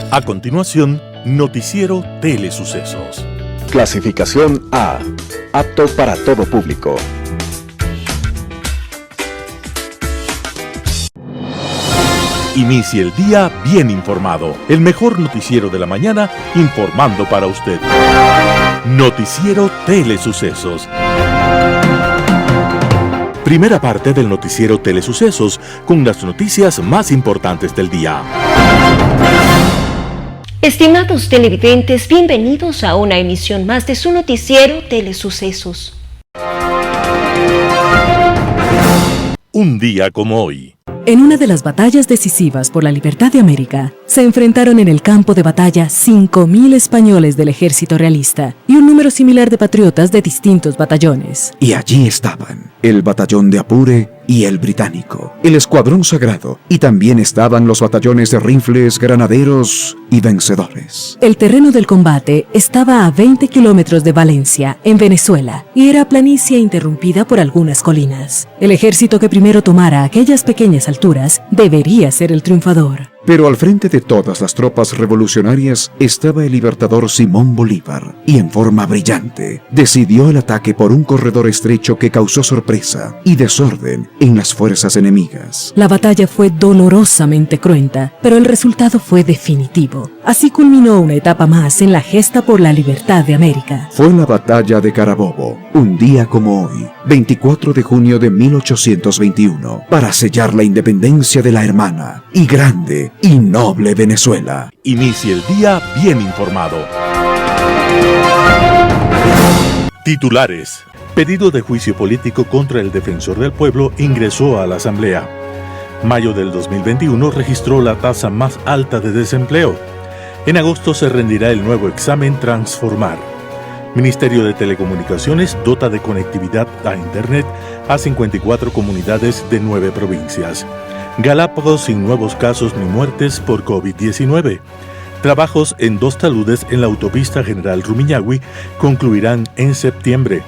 A continuación, Noticiero Telesucesos. Clasificación A. Apto para todo público. Inicie el día bien informado. El mejor noticiero de la mañana informando para usted. Noticiero Telesucesos. Primera parte del noticiero Telesucesos con las noticias más importantes del día. Estimados televidentes, bienvenidos a una emisión más de su noticiero Telesucesos. Un día como hoy. En una de las batallas decisivas por la libertad de América, se enfrentaron en el campo de batalla 5.000 españoles del ejército realista y un número similar de patriotas de distintos batallones. Y allí estaban el batallón de Apure y el británico, el escuadrón sagrado, y también estaban los batallones de rifles, granaderos y vencedores. El terreno del combate estaba a 20 kilómetros de Valencia, en Venezuela, y era planicie interrumpida por algunas colinas. El ejército que primero tomara aquellas pequeñas alturas debería ser el triunfador. Pero al frente de todas las tropas revolucionarias estaba el libertador Simón Bolívar, y en forma brillante decidió el ataque por un corredor estrecho que causó sorpresa y desorden en las fuerzas enemigas. La batalla fue dolorosamente cruenta, pero el resultado fue definitivo. Así culminó una etapa más en la gesta por la libertad de América. Fue la batalla de Carabobo, un día como hoy, 24 de junio de 1821, para sellar la independencia de la hermana y grande y noble Venezuela. Inicie el día bien informado. Titulares. Pedido de juicio político contra el defensor del pueblo ingresó a la Asamblea. Mayo del 2021 registró la tasa más alta de desempleo. En agosto se rendirá el nuevo examen Transformar. Ministerio de Telecomunicaciones dota de conectividad a Internet a 54 comunidades de 9 provincias. Galápagos sin nuevos casos ni muertes por COVID-19. Trabajos en 2 taludes en la autopista General Rumiñahui concluirán en septiembre.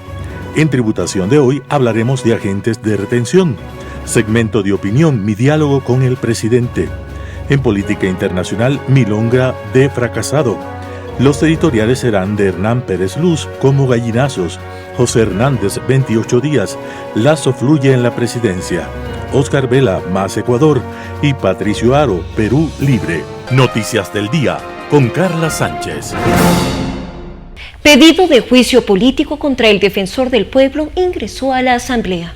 En tributación de hoy hablaremos de agentes de retención. Segmento de opinión, mi diálogo con el presidente. En política internacional, milonga de fracasado. Los editoriales serán de Hernán Pérez Luz, como gallinazos. José Hernández, 28 días. Lazo fluye en la presidencia. Oscar Vela, más Ecuador. Y Patricio Aro, Perú libre. Noticias del día, con Carla Sánchez. Pedido de juicio político contra el defensor del pueblo ingresó a la Asamblea.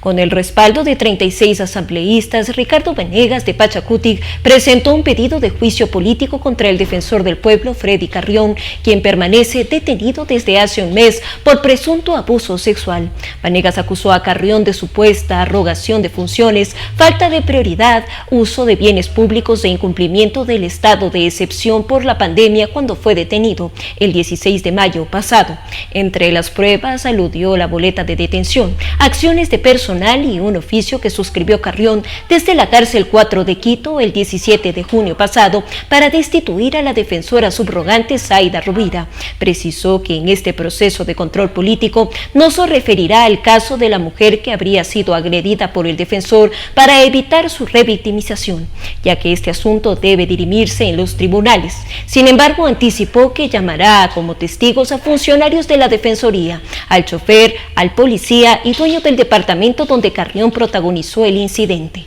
Con el respaldo de 36 asambleístas, Ricardo Venegas de Pachacutic presentó un pedido de juicio político contra el defensor del pueblo, Freddy Carrión, quien permanece detenido desde hace un mes por presunto abuso sexual. Venegas acusó a Carrión de supuesta arrogación de funciones, falta de prioridad, uso de bienes públicos e incumplimiento del estado de excepción por la pandemia cuando fue detenido el 16 de mayo pasado. Entre las pruebas aludió la boleta de detención, acciones de personal y un oficio que suscribió Carrión desde la cárcel 4 de Quito el 17 de junio pasado para destituir a la defensora subrogante Zaida Rovira. Precisó que en este proceso de control político no se referirá al caso de la mujer que habría sido agredida por el defensor para evitar su revictimización, ya que este asunto debe dirimirse en los tribunales. Sin embargo, anticipó que llamará como testigos a funcionarios de la Defensoría, al chofer, al policía y dueño del departamento donde Carrión protagonizó el incidente.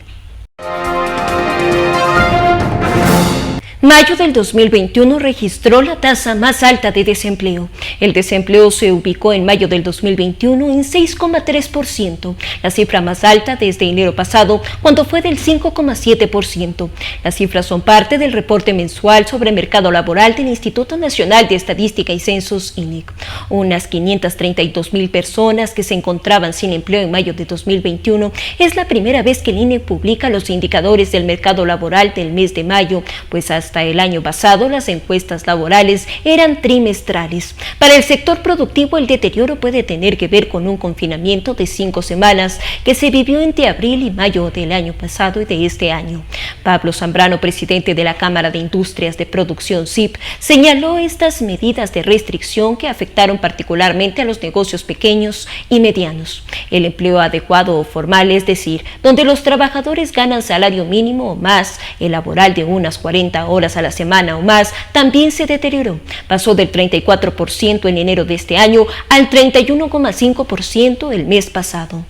Mayo del 2021 registró la tasa más alta de desempleo. El desempleo se ubicó en mayo del 2021 en 6,3%, la cifra más alta desde enero pasado, cuando fue del 5,7%. Las cifras son parte del reporte mensual sobre mercado laboral del Instituto Nacional de Estadística y Censos, INEC. Unas 532,000 personas que se encontraban sin empleo en mayo de 2021 es la primera vez que el INEC publica los indicadores del mercado laboral del mes de mayo, pues hasta el año pasado las encuestas laborales eran trimestrales. Para el sector productivo, el deterioro puede tener que ver con un confinamiento de 5 semanas que se vivió entre abril y mayo del año pasado y de este año. Pablo Zambrano, presidente de la Cámara de Industrias de Producción CIP, señaló estas medidas de restricción que afectaron particularmente a los negocios pequeños y medianos. El empleo adecuado o formal, es decir, donde los trabajadores ganan salario mínimo o más, el laboral de unas 40 horas horas a la semana o más también se deterioró. Pasó del 34% en enero de este año al 31,5% el mes pasado.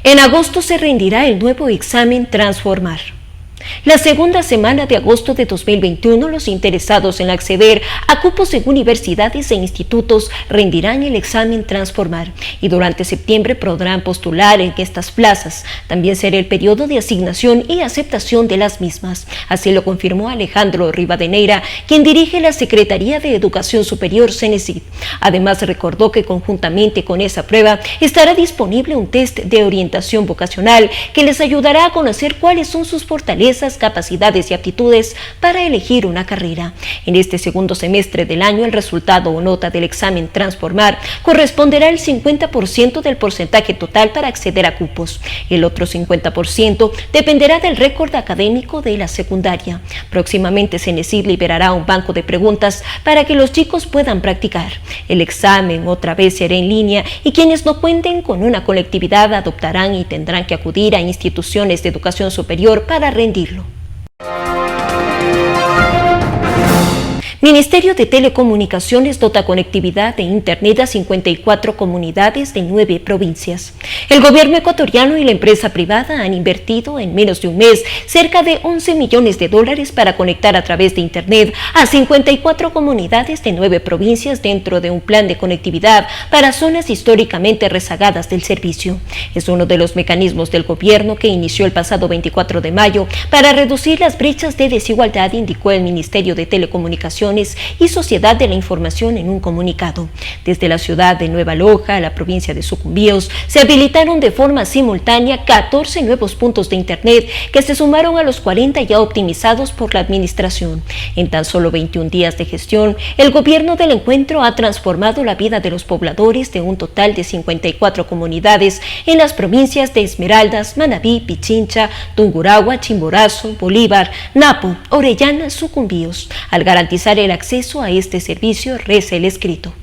En agosto se rendirá el nuevo examen Transformar. La segunda semana de agosto de 2021, los interesados en acceder a cupos en universidades e institutos rendirán el examen Transformar y durante septiembre podrán postular en estas plazas. También será el periodo de asignación y aceptación de las mismas. Así lo confirmó Alejandro Rivadeneira, quien dirige la Secretaría de Educación Superior CENESID. Además, recordó que conjuntamente con esa prueba estará disponible un test de orientación vocacional que les ayudará a conocer cuáles son sus fortalezas, capacidades y aptitudes para elegir una carrera. En este segundo semestre del año, el resultado o nota del examen Transformar corresponderá al 50% del porcentaje total para acceder a cupos. El otro 50% dependerá del récord académico de la secundaria. Próximamente CENESID liberará un banco de preguntas para que los chicos puedan practicar. El examen otra vez será en línea y quienes no cuenten con una colectividad adoptarán y tendrán que acudir a instituciones de educación superior para rendirlo. Ministerio de Telecomunicaciones dota conectividad de Internet a 54 comunidades de 9 provincias. El gobierno ecuatoriano y la empresa privada han invertido en menos de un mes cerca de 11 millones de dólares para conectar a través de Internet a 54 comunidades de 9 provincias dentro de un plan de conectividad para zonas históricamente rezagadas del servicio. Es uno de los mecanismos del gobierno que inició el pasado 24 de mayo para reducir las brechas de desigualdad, indicó el Ministerio de Telecomunicaciones y Sociedad de la Información en un comunicado. Desde la ciudad de Nueva Loja a la provincia de Sucumbíos se habilitaron de forma simultánea 14 nuevos puntos de Internet que se sumaron a los 40 ya optimizados por la administración. En tan solo 21 días de gestión, el gobierno del encuentro ha transformado la vida de los pobladores de un total de 54 comunidades en las provincias de Esmeraldas, Manabí, Pichincha, Tungurahua, Chimborazo, Bolívar, Napo, Orellana, Sucumbíos. Al garantizar el acceso a este servicio, reza el escrito.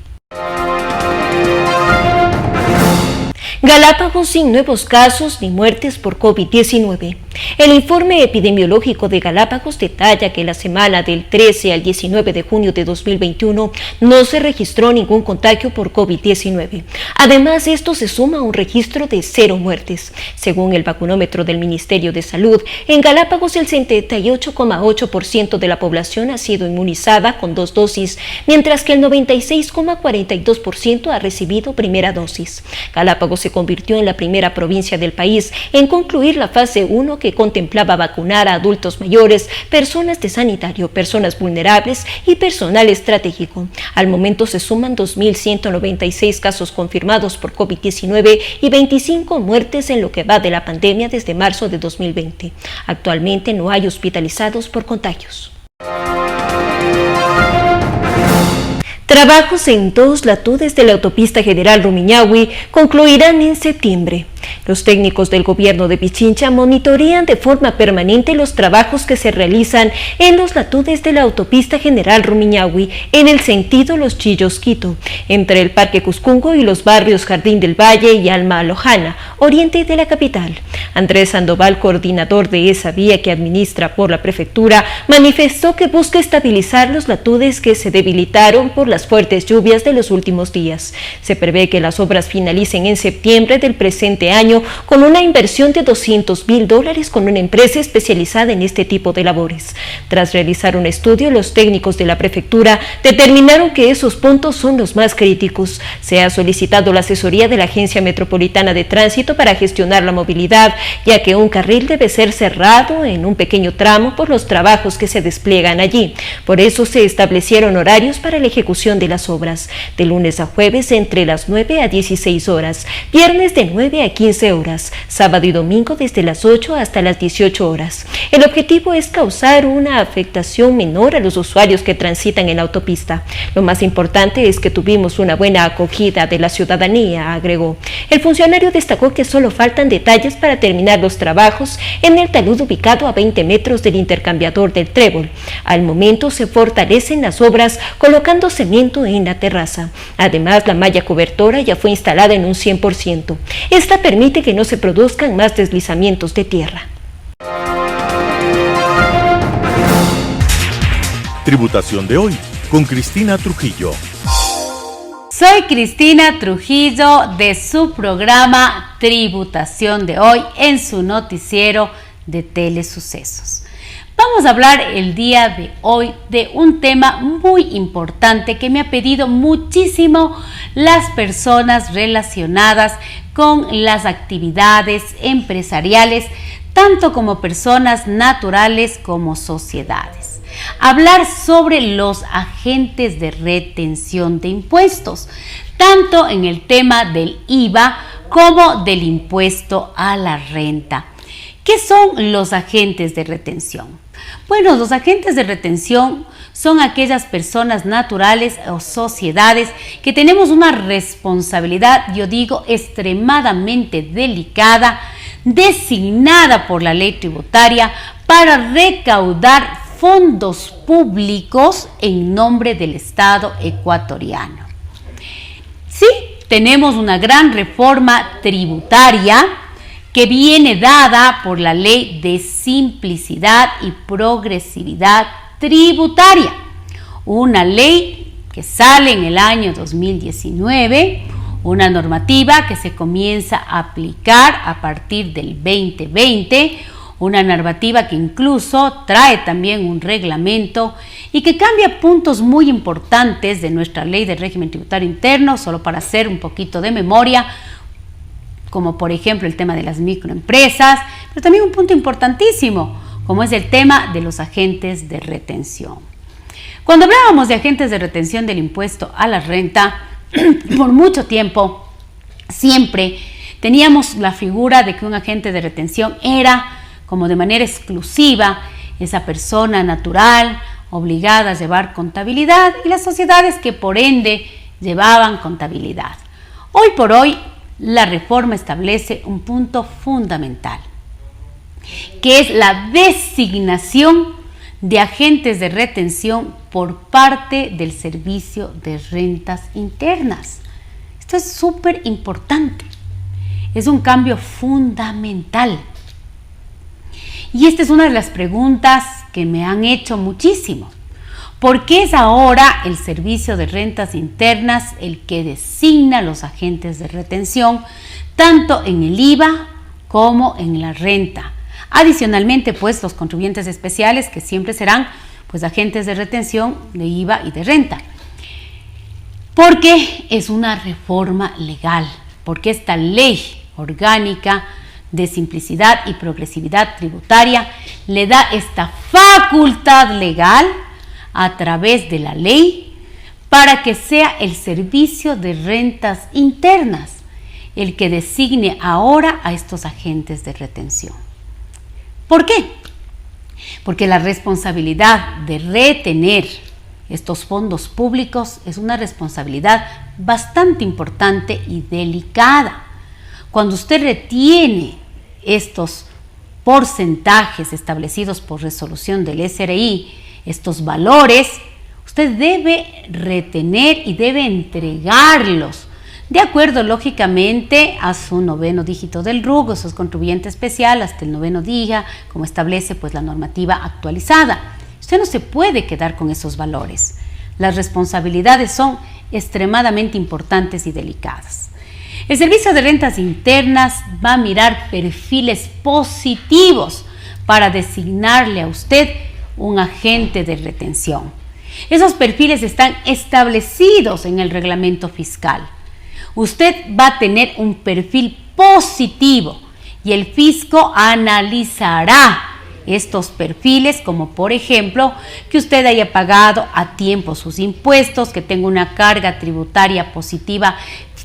Galápagos sin nuevos casos ni muertes por COVID-19. El informe epidemiológico de Galápagos detalla que la semana del 13 al 19 de junio de 2021 no se registró ningún contagio por COVID-19. Además, esto se suma a un registro de 0 muertes. Según el vacunómetro del Ministerio de Salud, en Galápagos el 78,8% de la población ha sido inmunizada con 2 dosis, mientras que el 96,42% ha recibido primera dosis. Galápagos se convirtió en la primera provincia del país en concluir la fase 1 que contemplaba vacunar a adultos mayores, personas de sanitario, personas vulnerables y personal estratégico. Al momento se suman 2.196 casos confirmados por COVID-19 y 25 muertes en lo que va de la pandemia desde marzo de 2020. Actualmente no hay hospitalizados por contagios. Trabajos en 2 latudes de la autopista General Rumiñahui concluirán en septiembre. Los técnicos del gobierno de Pichincha monitorean de forma permanente los trabajos que se realizan en los latudes de la autopista General Rumiñahui en el sentido Los Chillos-Quito, entre el Parque Cuscungo y los barrios Jardín del Valle y Alma Lojana, oriente de la capital. Andrés Sandoval, coordinador de esa vía que administra por la prefectura, manifestó que busca estabilizar los latudes que se debilitaron por las fuertes lluvias de los últimos días. Se prevé que las obras finalicen en septiembre del presente año con una inversión de $200.000 con una empresa especializada en este tipo de labores. Tras realizar un estudio, los técnicos de la prefectura determinaron que esos puntos son los más críticos. Se ha solicitado la asesoría de la Agencia Metropolitana de Tránsito para gestionar la movilidad, ya que un carril debe ser cerrado en un pequeño tramo por los trabajos que se despliegan allí. Por eso se establecieron horarios para la ejecución de las obras, de lunes a jueves entre las 9 a 16 horas, viernes de 9 a 15 horas, sábado y domingo desde las 8 hasta las 18 horas. El objetivo es causar una afectación menor a los usuarios que transitan en la autopista. Lo más importante es que tuvimos una buena acogida de la ciudadanía, agregó. El funcionario destacó que solo faltan detalles para terminar los trabajos en el talud ubicado a 20 metros del intercambiador del Trébol. Al momento se fortalecen las obras colocando cemento en la terraza. Además, la malla cobertora ya fue instalada en un 100%. Esta permite que no se produzcan más deslizamientos de tierra. Tributación de hoy, con Cristina Trujillo. Soy Cristina Trujillo de su programa Tributación de hoy en su noticiero de Telesucesos. Vamos a hablar el día de hoy de un tema muy importante que me ha pedido muchísimo las personas relacionadas con las actividades empresariales, tanto como personas naturales como sociedades. Hablar sobre los agentes de retención de impuestos, tanto en el tema del IVA como del impuesto a la renta. ¿Qué son los agentes de retención? Bueno, los agentes de retención son aquellas personas naturales o sociedades que tenemos una responsabilidad, yo digo, extremadamente delicada, designada por la ley tributaria para recaudar fondos públicos en nombre del Estado ecuatoriano. Sí, tenemos una gran reforma tributaria que viene dada por la Ley de Simplicidad y Progresividad Tributaria, una ley que sale en el año 2019, una normativa que se comienza a aplicar a partir del 2020, una normativa que incluso trae también un reglamento y que cambia puntos muy importantes de nuestra ley de régimen tributario interno, solo para hacer un poquito de memoria, como por ejemplo el tema de las microempresas, pero también un punto importantísimo, como es el tema de los agentes de retención. Cuando hablábamos de agentes de retención del impuesto a la renta, por mucho tiempo, siempre teníamos la figura de que un agente de retención era como de manera exclusiva esa persona natural obligada a llevar contabilidad y las sociedades que por ende llevaban contabilidad. Hoy por hoy la reforma establece un punto fundamental, que es la designación de agentes de retención por parte del Servicio de Rentas Internas. Esto es súper importante, es un cambio fundamental. Y esta es una de las preguntas que me han hecho muchísimo. ¿Por qué es ahora el Servicio de Rentas Internas el que designa los agentes de retención, tanto en el IVA como en la renta? Adicionalmente, pues, los contribuyentes especiales, que siempre serán pues agentes de retención de IVA y de renta. Porque es una reforma legal, porque esta ley orgánica de simplicidad y progresividad tributaria le da esta facultad legal a través de la ley para que sea el Servicio de Rentas Internas el que designe ahora a estos agentes de retención. ¿Por qué? Porque la responsabilidad de retener estos fondos públicos es una responsabilidad bastante importante y delicada. Cuando usted retiene estos porcentajes establecidos por resolución del SRI, estos valores, usted debe retener y debe entregarlos de acuerdo lógicamente a su 9º dígito del RUC, o su contribuyente especial hasta el 9º día, como establece pues la normativa actualizada. Usted no se puede quedar con esos valores. Las responsabilidades son extremadamente importantes y delicadas. El Servicio de Rentas Internas va a mirar perfiles positivos para designarle a usted un agente de retención. Esos perfiles están establecidos en el reglamento fiscal. Usted va a tener un perfil positivo y el fisco analizará estos perfiles, como por ejemplo que usted haya pagado a tiempo sus impuestos, que tenga una carga tributaria positiva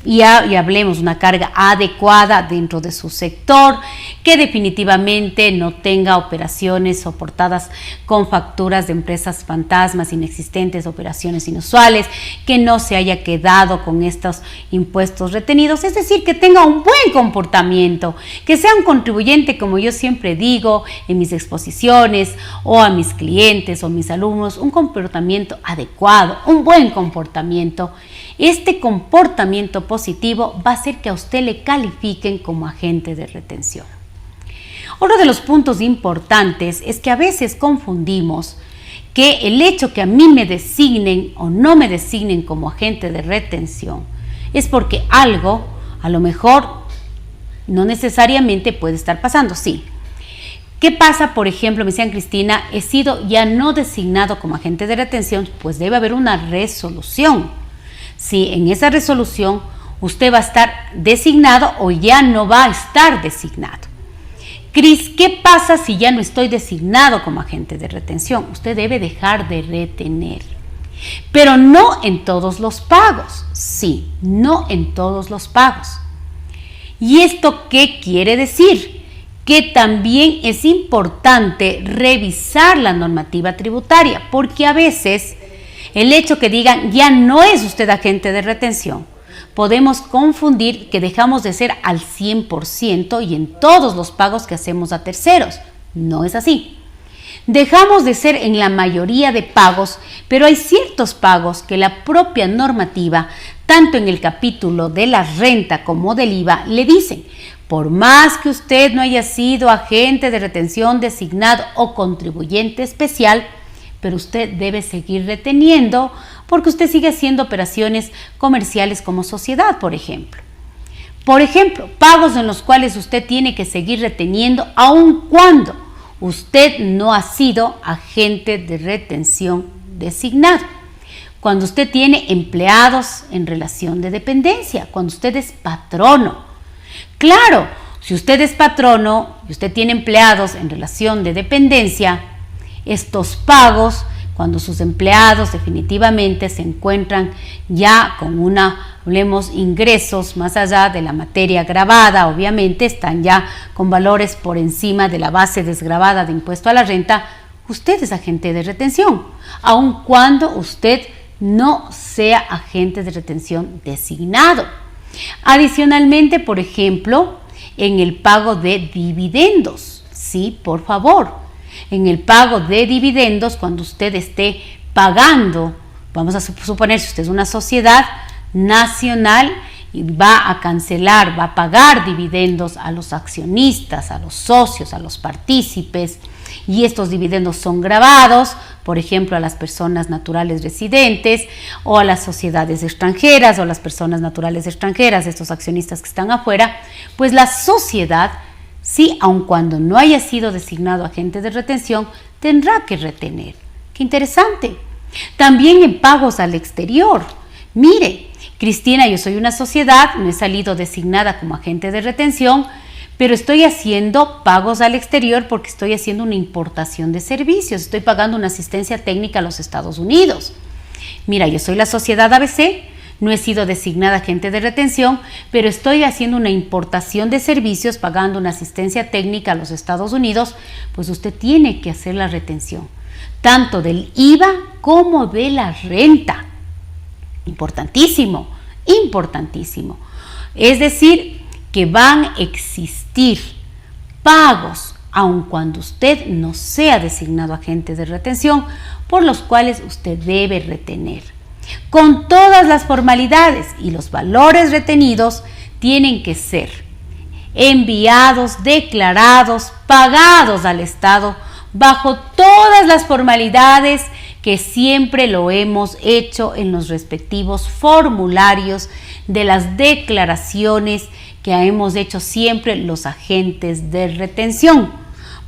y hablemos una carga adecuada dentro de su sector, que definitivamente no tenga operaciones soportadas con facturas de empresas fantasmas, inexistentes, operaciones inusuales, que no se haya quedado con estos impuestos retenidos, es decir, que tenga un buen comportamiento, que sea un contribuyente, como yo siempre digo en mis exposiciones o a mis clientes o mis alumnos, un comportamiento adecuado, un buen comportamiento. Este comportamiento positivo va a hacer que a usted le califiquen como agente de retención. Otro de los puntos importantes es que a veces confundimos que el hecho que a mí me designen o no me designen como agente de retención es porque algo, a lo mejor, no necesariamente puede estar pasando, sí. ¿Qué pasa, por ejemplo? Me decían, Cristina, he sido ya no designado como agente de retención, pues debe haber una resolución. Si en esa resolución usted va a estar designado o ya no va a estar designado. Cris, ¿qué pasa si ya no estoy designado como agente de retención? Usted debe dejar de retener, pero no en todos los pagos. Sí, no en todos los pagos. ¿Y esto qué quiere decir? Que también es importante revisar la normativa tributaria, porque a veces el hecho que digan ya no es usted agente de retención, podemos confundir que dejamos de ser al 100% y en todos los pagos que hacemos a terceros. No es así. Dejamos de ser en la mayoría de pagos, pero hay ciertos pagos que la propia normativa, tanto en el capítulo de la renta como del IVA, le dicen, por más que usted no haya sido agente de retención designado o contribuyente especial, pero usted debe seguir reteniendo porque usted sigue haciendo operaciones comerciales como sociedad, por ejemplo. Por ejemplo, pagos en los cuales usted tiene que seguir reteniendo aun cuando usted no ha sido agente de retención designado. Cuando usted tiene empleados en relación de dependencia, cuando usted es patrono. Claro, si usted es patrono y usted tiene empleados en relación de dependencia, estos pagos, cuando sus empleados definitivamente se encuentran ya con hablemos, ingresos más allá de la materia gravada, obviamente están ya con valores por encima de la base desgravada de impuesto a la renta, usted es agente de retención, aun cuando usted no sea agente de retención designado. Adicionalmente, por ejemplo, en el pago de dividendos, sí, por favor. En el pago de dividendos, cuando usted esté pagando, vamos a suponer, si usted es una sociedad nacional y va a cancelar, va a pagar dividendos a los accionistas, a los socios, a los partícipes, y estos dividendos son gravados, por ejemplo, a las personas naturales residentes o a las sociedades extranjeras o a las personas naturales extranjeras, estos accionistas que están afuera, pues la sociedad, sí, aun cuando no haya sido designado agente de retención, tendrá que retener. ¡Qué interesante! También en pagos al exterior. Mire, Cristina, yo soy una sociedad, no he salido designada como agente de retención, pero estoy haciendo pagos al exterior porque estoy haciendo una importación de servicios, estoy pagando una asistencia técnica a los Estados Unidos. Mira, yo soy la sociedad ABC, no he sido designada agente de retención, pero estoy haciendo una importación de servicios, pagando una asistencia técnica a los Estados Unidos, pues usted tiene que hacer la retención, tanto del IVA como de la renta. Importantísimo, importantísimo. Es decir, que van a existir pagos, aun cuando usted no sea designado agente de retención, por los cuales usted debe retener. Con todas las formalidades y los valores retenidos tienen que ser enviados, declarados, pagados al Estado bajo todas las formalidades que siempre lo hemos hecho en los respectivos formularios de las declaraciones que hemos hecho siempre los agentes de retención.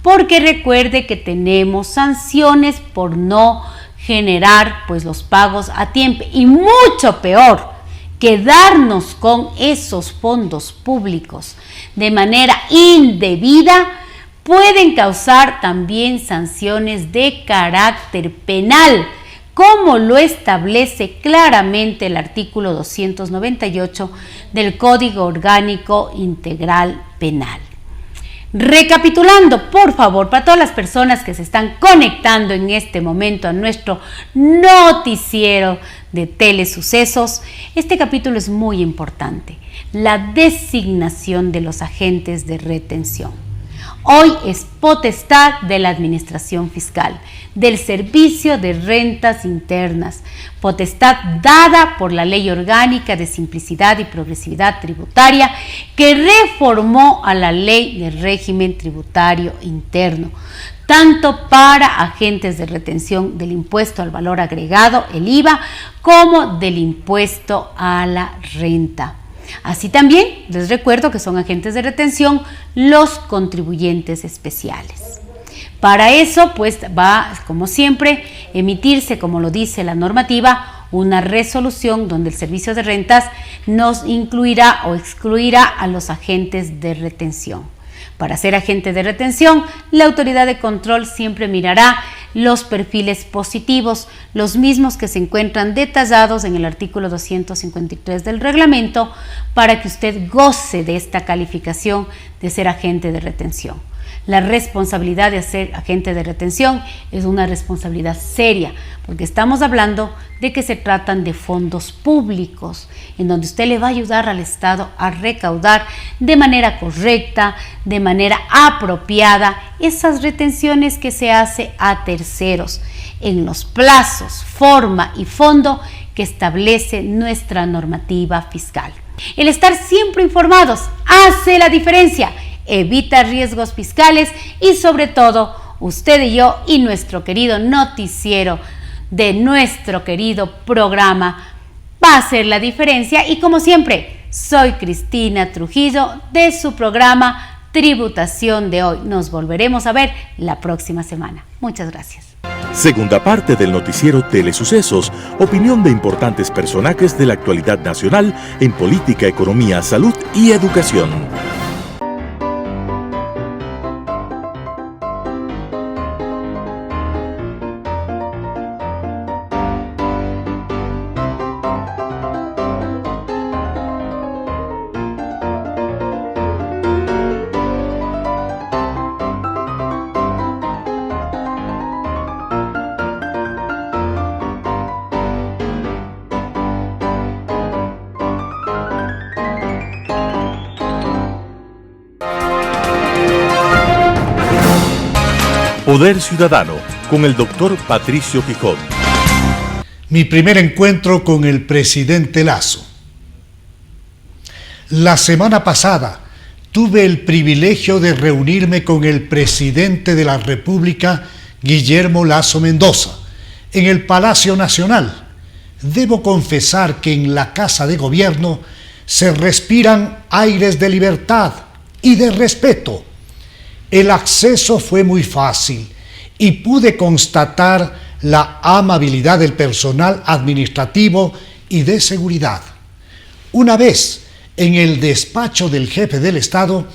Porque recuerde que tenemos sanciones por no generar pues los pagos a tiempo y mucho peor, quedarnos con esos fondos públicos de manera indebida pueden causar también sanciones de carácter penal, como lo establece claramente el artículo 298 del Código Orgánico Integral Penal. Recapitulando, por favor, para todas las personas que se están conectando en este momento a nuestro noticiero de Telesucesos, este capítulo es muy importante, la designación de los agentes de retención. Hoy es potestad de la Administración Fiscal, del Servicio de Rentas Internas, potestad dada por la Ley Orgánica de Simplicidad y Progresividad Tributaria que reformó a la Ley de Régimen Tributario Interno. tanto para agentes de retención del impuesto al valor agregado, el IVA, como del impuesto a la renta. Así también les recuerdo que son agentes de retención los contribuyentes especiales. Para eso, pues va, como siempre, emitirse, como lo dice la normativa, una resolución donde el Servicio de Rentas nos incluirá o excluirá a los agentes de retención. Para ser agente de retención, la autoridad de control siempre mirará los perfiles positivos, los mismos que se encuentran detallados en el artículo 253 del reglamento, para que usted goce de esta calificación de ser agente de retención. La responsabilidad de ser agente de retención es una responsabilidad seria, porque estamos hablando de que se tratan de fondos públicos, en donde usted le va a ayudar al Estado a recaudar de manera correcta, de manera apropiada, esas retenciones que se hace a terceros, en los plazos, forma y fondo que establece nuestra normativa fiscal. El estar siempre informados hace la diferencia, evita riesgos fiscales y sobre todo usted y yo y nuestro querido noticiero de nuestro querido programa va a hacer la diferencia. Y como siempre, soy Cristina Trujillo de su programa Tributación de Hoy. Nos volveremos a ver la próxima semana. Muchas gracias. Segunda parte del noticiero Telesucesos, opinión de importantes personajes de la actualidad nacional en política, economía, salud y educación. Poder Ciudadano, con el doctor Patricio Gijón. Mi primer encuentro con el presidente Lasso. La semana pasada tuve el privilegio de reunirme con el presidente de la República, Guillermo Lasso Mendoza, en el Palacio Nacional. Debo confesar que en la Casa de Gobierno se respiran aires de libertad y de respeto. El acceso fue muy fácil y pude constatar la amabilidad del personal administrativo y de seguridad. Una vez en el despacho del jefe del Estado,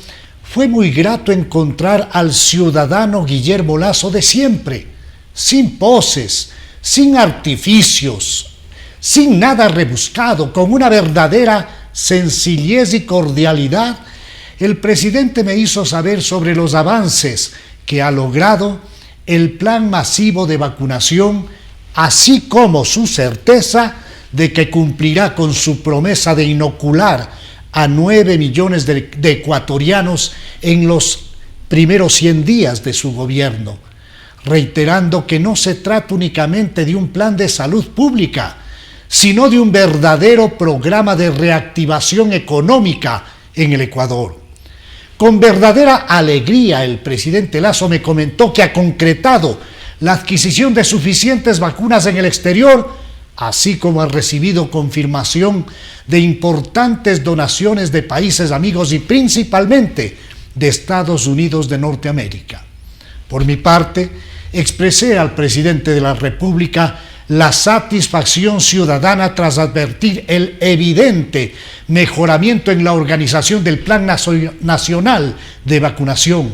fue muy grato encontrar al ciudadano Guillermo Lasso de siempre, sin poses, sin artificios, sin nada rebuscado, con una verdadera sencillez y cordialidad. El presidente me hizo saber sobre los avances que ha logrado el plan masivo de vacunación, así como su certeza de que cumplirá con su promesa de inocular a 9 millones de ecuatorianos en los primeros 100 días de su gobierno, reiterando que no se trata únicamente de un plan de salud pública, sino de un verdadero programa de reactivación económica en el Ecuador. Con verdadera alegría, el presidente Lasso me comentó que ha concretado la adquisición de suficientes vacunas en el exterior, así como ha recibido confirmación de importantes donaciones de países amigos y principalmente de Estados Unidos de Norteamérica. Por mi parte, expresé al presidente de la República la satisfacción ciudadana tras advertir el evidente mejoramiento en la organización del Plan Nacional de Vacunación,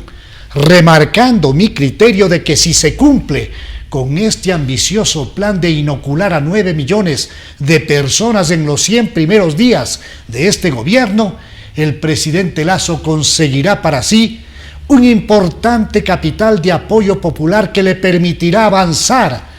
remarcando mi criterio de que si se cumple con este ambicioso plan de inocular a 9 millones de personas en los 100 primeros días de este gobierno, el presidente Lasso conseguirá para sí un importante capital de apoyo popular que le permitirá avanzar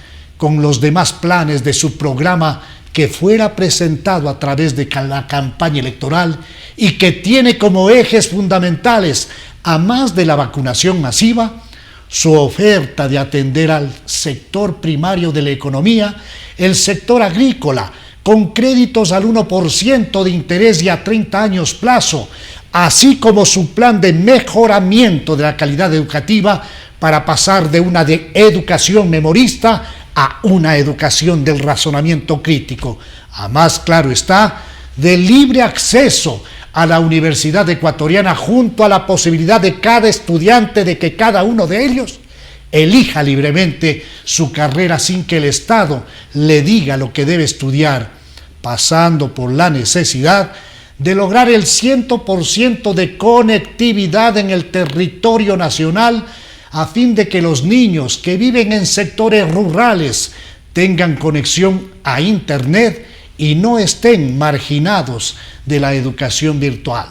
con los demás planes de su programa que fuera presentado a través de la campaña electoral y que tiene como ejes fundamentales, a más de la vacunación masiva, su oferta de atender al sector primario de la economía, el sector agrícola, con créditos al 1% de interés y a 30 años plazo, así como su plan de mejoramiento de la calidad educativa, para pasar de una educación memorista a una educación del razonamiento crítico. A más claro está, del libre acceso a la Universidad Ecuatoriana, junto a la posibilidad de cada estudiante de que cada uno de ellos elija libremente su carrera sin que el Estado le diga lo que debe estudiar, pasando por la necesidad de lograr el 100% de conectividad en el territorio nacional, a fin de que los niños que viven en sectores rurales tengan conexión a Internet y no estén marginados de la educación virtual.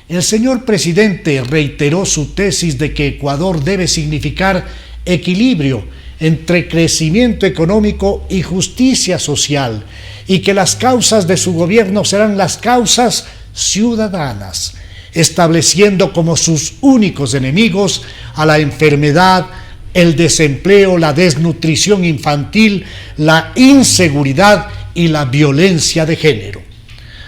El señor presidente reiteró su tesis de que Ecuador debe significar equilibrio entre crecimiento económico y justicia social, y que las causas de su gobierno serán las causas ciudadanas, estableciendo como sus únicos enemigos a la enfermedad, el desempleo, la desnutrición infantil, la inseguridad y la violencia de género.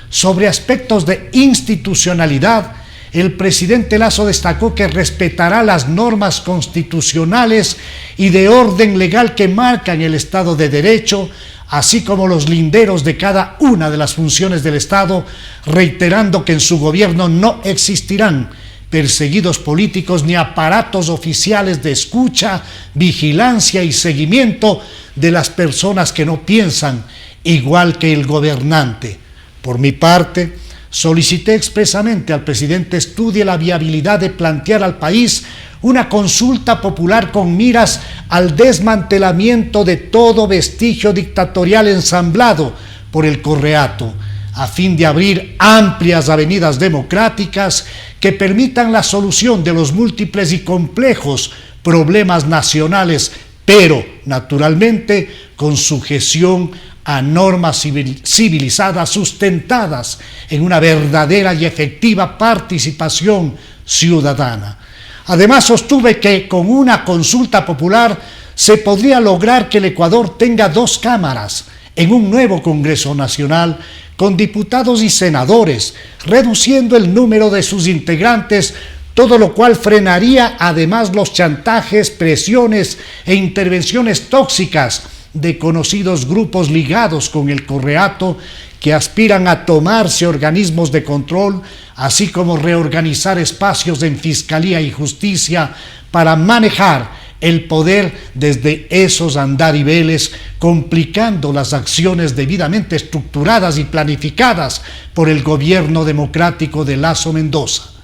Sobre aspectos de institucionalidad, el presidente Lasso destacó que respetará las normas constitucionales y de orden legal que marcan el Estado de Derecho, así como los linderos de cada una de las funciones del Estado, reiterando que en su gobierno no existirán perseguidos políticos ni aparatos oficiales de escucha, vigilancia y seguimiento de las personas que no piensan igual que el gobernante. Por mi parte, solicité expresamente al presidente estudie la viabilidad de plantear al país una consulta popular con miras al desmantelamiento de todo vestigio dictatorial ensamblado por el Correato, a fin de abrir amplias avenidas democráticas que permitan la solución de los múltiples y complejos problemas nacionales, pero naturalmente con sujeción a normas civilizadas sustentadas en una verdadera y efectiva participación ciudadana. Además, sostuve que con una consulta popular se podría lograr que el Ecuador tenga 2 cámaras en un nuevo Congreso Nacional con diputados y senadores, reduciendo el número de sus integrantes, todo lo cual frenaría además los chantajes, presiones e intervenciones tóxicas de conocidos grupos ligados con el Correato que aspiran a tomarse organismos de control, así como reorganizar espacios en Fiscalía y Justicia para manejar el poder desde esos andariveles, complicando las acciones debidamente estructuradas y planificadas por el gobierno democrático de Lasso Mendoza.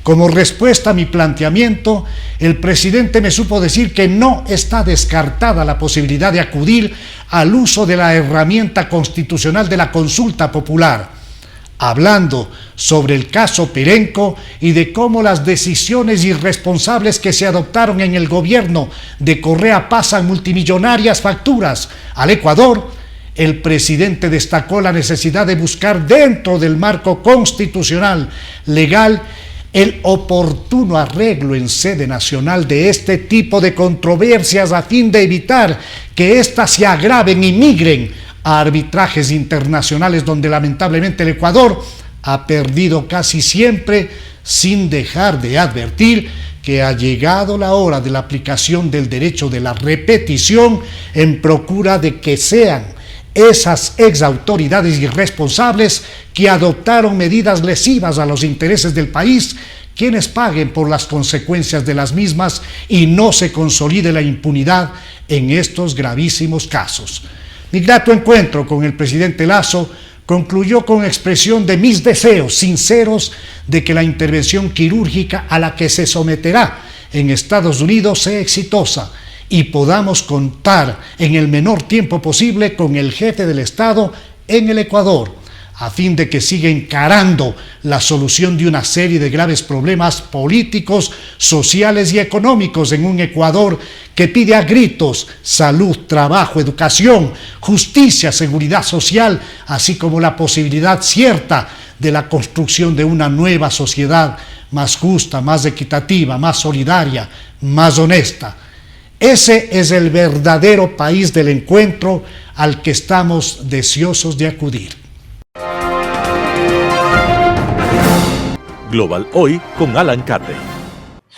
Como respuesta a mi planteamiento, el presidente me supo decir que no está descartada la posibilidad de acudir al uso de la herramienta constitucional de la consulta popular, hablando sobre el caso Perenco y de cómo las decisiones irresponsables que se adoptaron en el gobierno de Correa pasan multimillonarias facturas al Ecuador. El presidente destacó la necesidad de buscar dentro del marco constitucional legal el oportuno arreglo en sede nacional de este tipo de controversias a fin de evitar que éstas se agraven y migren a arbitrajes internacionales donde lamentablemente el Ecuador ha perdido casi siempre, sin dejar de advertir que ha llegado la hora de la aplicación del derecho de la repetición en procura de que sean esas exautoridades irresponsables que adoptaron medidas lesivas a los intereses del país quienes paguen por las consecuencias de las mismas y no se consolide la impunidad en estos gravísimos casos. Mi grato encuentro con el presidente Lasso concluyó con expresión de mis deseos sinceros de que la intervención quirúrgica a la que se someterá en Estados Unidos sea exitosa y podamos contar en el menor tiempo posible con el jefe del Estado en el Ecuador, a fin de que siga encarando la solución de una serie de graves problemas políticos, sociales y económicos en un Ecuador que pide a gritos salud, trabajo, educación, justicia, seguridad social, así como la posibilidad cierta de la construcción de una nueva sociedad más justa, más equitativa, más solidaria, más honesta. Ese es el verdadero país del encuentro al que estamos deseosos de acudir. Global Hoy con Alan Carter.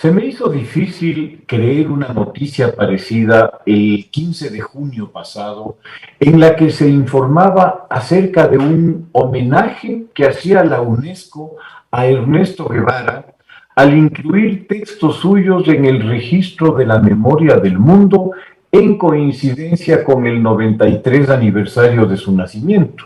Se me hizo difícil creer una noticia parecida el 15 de junio pasado, en la que se informaba acerca de un homenaje que hacía la UNESCO a Ernesto Guevara al incluir textos suyos en el registro de la memoria del mundo en coincidencia con el 93 aniversario de su nacimiento.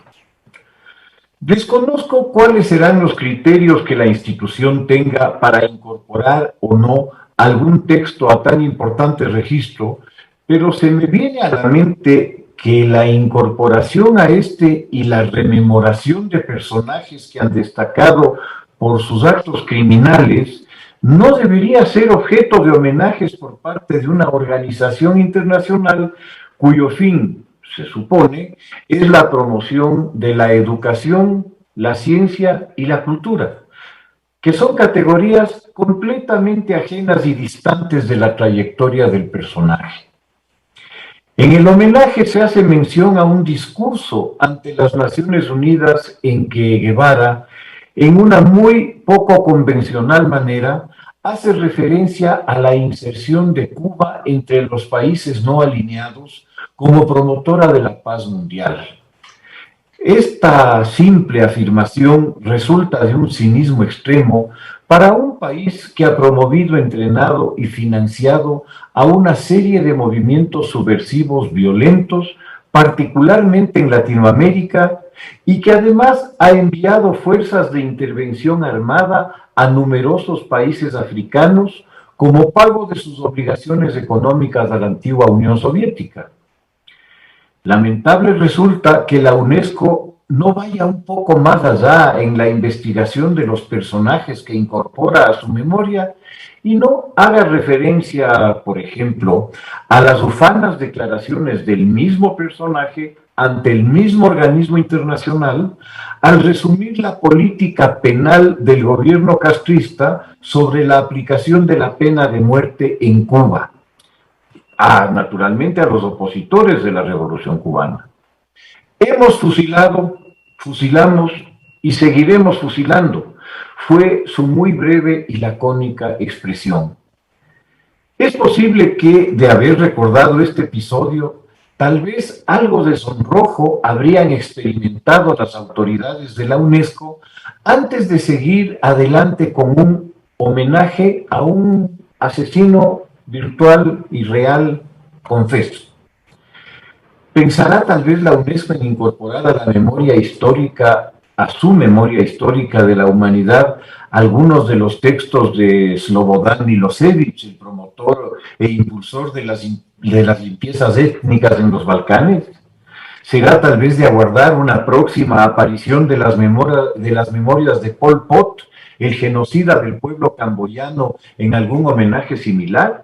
Desconozco cuáles serán los criterios que la institución tenga para incorporar o no algún texto a tan importante registro, pero se me viene a la mente que la incorporación a este y la rememoración de personajes que han destacado por sus actos criminales no debería ser objeto de homenajes por parte de una organización internacional cuyo fin, se supone, es la promoción de la educación, la ciencia y la cultura, que son categorías completamente ajenas y distantes de la trayectoria del personaje. En el homenaje se hace mención a un discurso ante las Naciones Unidas en que Guevara, en una muy poco convencional manera, hace referencia a la inserción de Cuba entre los países no alineados como promotora de la paz mundial. Esta simple afirmación resulta de un cinismo extremo para un país que ha promovido, entrenado y financiado a una serie de movimientos subversivos violentos, particularmente en Latinoamérica, y que además ha enviado fuerzas de intervención armada a numerosos países africanos como pago de sus obligaciones económicas a la antigua Unión Soviética. Lamentable resulta que la UNESCO no vaya un poco más allá en la investigación de los personajes que incorpora a su memoria y no haga referencia, por ejemplo, a las ufanas declaraciones del mismo personaje ante el mismo organismo internacional al resumir la política penal del gobierno castrista sobre la aplicación de la pena de muerte en Cuba. Naturalmente a los opositores de la Revolución Cubana. Hemos fusilado, fusilamos y seguiremos fusilando, fue su muy breve y lacónica expresión. Es posible que, de haber recordado este episodio, tal vez algo de sonrojo habrían experimentado las autoridades de la UNESCO antes de seguir adelante con un homenaje a un asesino virtual y real, confeso. ¿Pensará tal vez la UNESCO en incorporar a la memoria histórica, a su memoria histórica de la humanidad, algunos de los textos de Slobodan Milošević, el promotor e impulsor de las limpiezas étnicas en los Balcanes? ¿Será tal vez de aguardar una próxima aparición de las memorias de Pol Pot, el genocida del pueblo camboyano, en algún homenaje similar?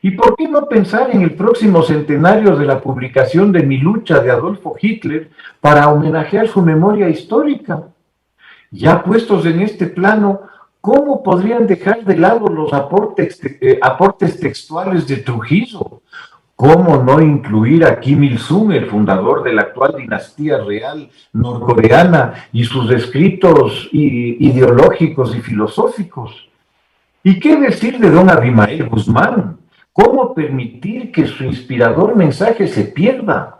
¿Y por qué no pensar en el próximo centenario de la publicación de Mi lucha de Adolfo Hitler para homenajear su memoria histórica? Ya puestos en este plano, ¿cómo podrían dejar de lado los aportes textuales de Trujillo? ¿Cómo no incluir a Kim Il-sung, el fundador de la actual dinastía real norcoreana, y sus escritos ideológicos y filosóficos? ¿Y qué decir de don Abimael Guzmán? ¿Cómo permitir que su inspirador mensaje se pierda?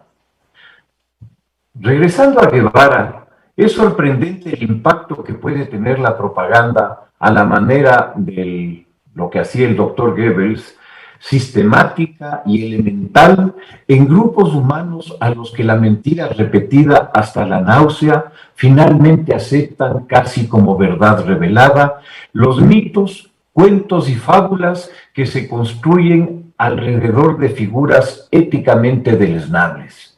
Regresando a Guevara, es sorprendente el impacto que puede tener la propaganda a la manera de lo que hacía el doctor Goebbels, sistemática y elemental en grupos humanos a los que la mentira repetida hasta la náusea finalmente aceptan casi como verdad revelada los mitos, cuentos y fábulas que se construyen alrededor de figuras éticamente deleznables.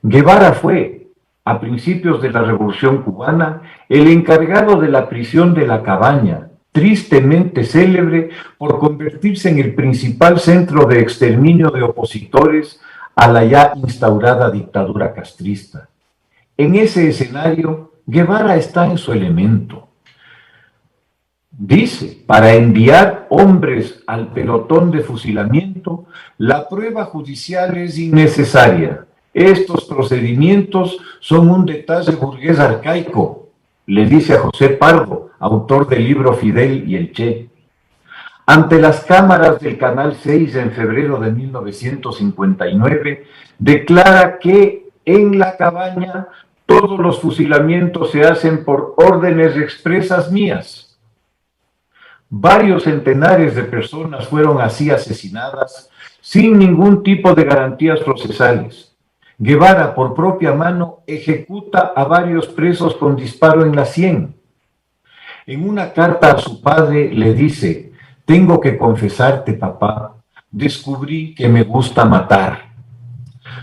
Guevara fue, a principios de la Revolución Cubana, el encargado de la prisión de La Cabaña, tristemente célebre por convertirse en el principal centro de exterminio de opositores a la ya instaurada dictadura castrista. En ese escenario, Guevara está en su elemento. Dice, para enviar hombres al pelotón de fusilamiento, la prueba judicial es innecesaria. Estos procedimientos son un detalle burgués arcaico, le dice a José Pardo, autor del libro Fidel y el Che. ante las cámaras del Canal 6 en febrero de 1959, declara que en la cabaña todos los fusilamientos se hacen por órdenes expresas mías. Varios centenares de personas fueron así asesinadas sin ningún tipo de garantías procesales. Guevara, por propia mano, ejecuta a varios presos con disparo en la sien. En una carta a su padre le dice: tengo que confesarte, papá, descubrí que me gusta matar.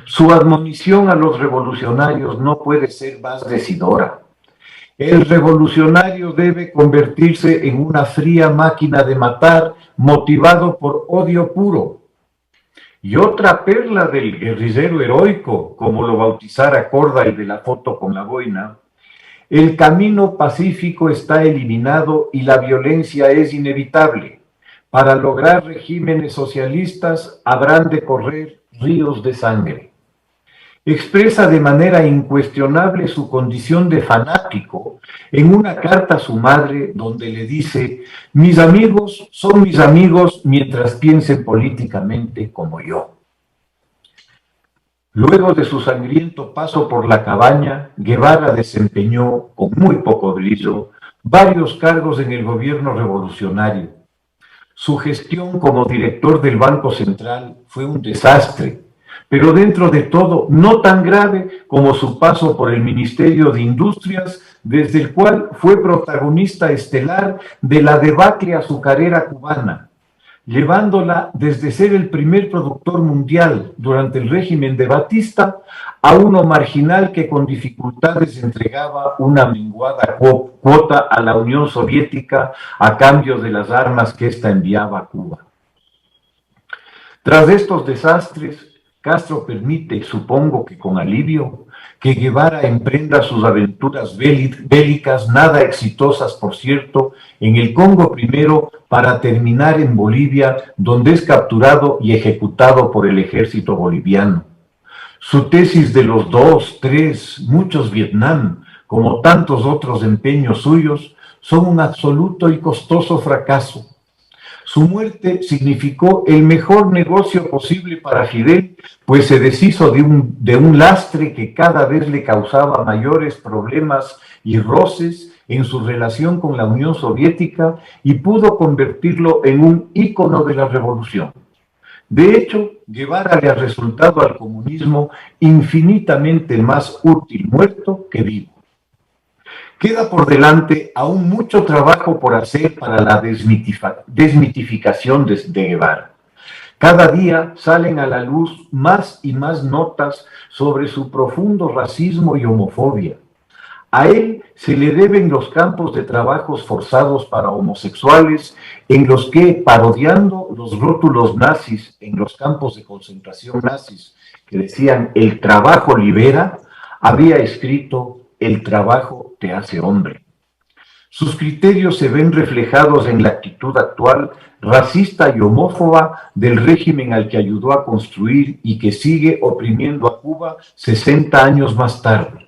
Su admonición a los revolucionarios no puede ser más decidora. El revolucionario debe convertirse en una fría máquina de matar, motivado por odio puro. Y otra perla del guerrillero heroico, como lo bautizara Corda, el de la foto con la boina: el camino pacífico está eliminado y la violencia es inevitable. Para lograr regímenes socialistas habrán de correr ríos de sangre. Expresa de manera incuestionable su condición de fanático en una carta a su madre donde le dice: mis amigos son mis amigos mientras piensen políticamente como yo. Luego de su sangriento paso por la cabaña, Guevara desempeñó, con muy poco brillo, varios cargos en el gobierno revolucionario. Su gestión como director del Banco Central fue un desastre, pero dentro de todo no tan grave como su paso por el Ministerio de Industrias, desde el cual fue protagonista estelar de la debacle azucarera cubana, llevándola desde ser el primer productor mundial durante el régimen de Batista a uno marginal que con dificultades entregaba una menguada cuota a la Unión Soviética a cambio de las armas que ésta enviaba a Cuba. Tras estos desastres, Castro permite, supongo que con alivio, que Guevara emprenda sus aventuras bélicas, nada exitosas por cierto, en el Congo primero, para terminar en Bolivia, donde es capturado y ejecutado por el ejército boliviano. Su tesis de los 2, 3, muchos Vietnam, como tantos otros empeños suyos, son un absoluto y costoso fracaso. Su muerte significó el mejor negocio posible para Fidel, pues se deshizo de un lastre que cada vez le causaba mayores problemas y roces en su relación con la Unión Soviética y pudo convertirlo en un ícono de la revolución. De hecho, Guevara le ha resultado al comunismo infinitamente más útil muerto que vivo. Queda por delante aún mucho trabajo por hacer para la desmitificación de Guevara. Cada día salen a la luz más y más notas sobre su profundo racismo y homofobia. A él se le deben los campos de trabajos forzados para homosexuales, en los que, parodiando los rótulos nazis en los campos de concentración nazis que decían "el trabajo libera", había escrito "el trabajo te hace hombre". Sus criterios se ven reflejados en la actitud actual, racista y homófoba del régimen al que ayudó a construir y que sigue oprimiendo a Cuba 60 años más tarde.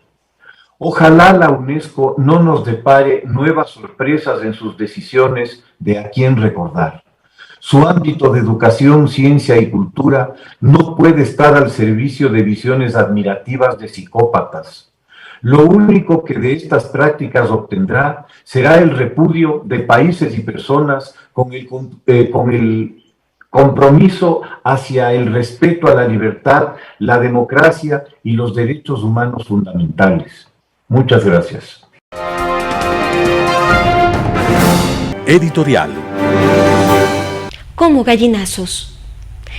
Ojalá la UNESCO no nos depare nuevas sorpresas en sus decisiones de a quién recordar. Su ámbito de educación, ciencia y cultura no puede estar al servicio de visiones admirativas de psicópatas. Lo único que de estas prácticas obtendrá será el repudio de países y personas con el compromiso hacia el respeto a la libertad, la democracia y los derechos humanos fundamentales. Muchas gracias. Editorial. Como gallinazos.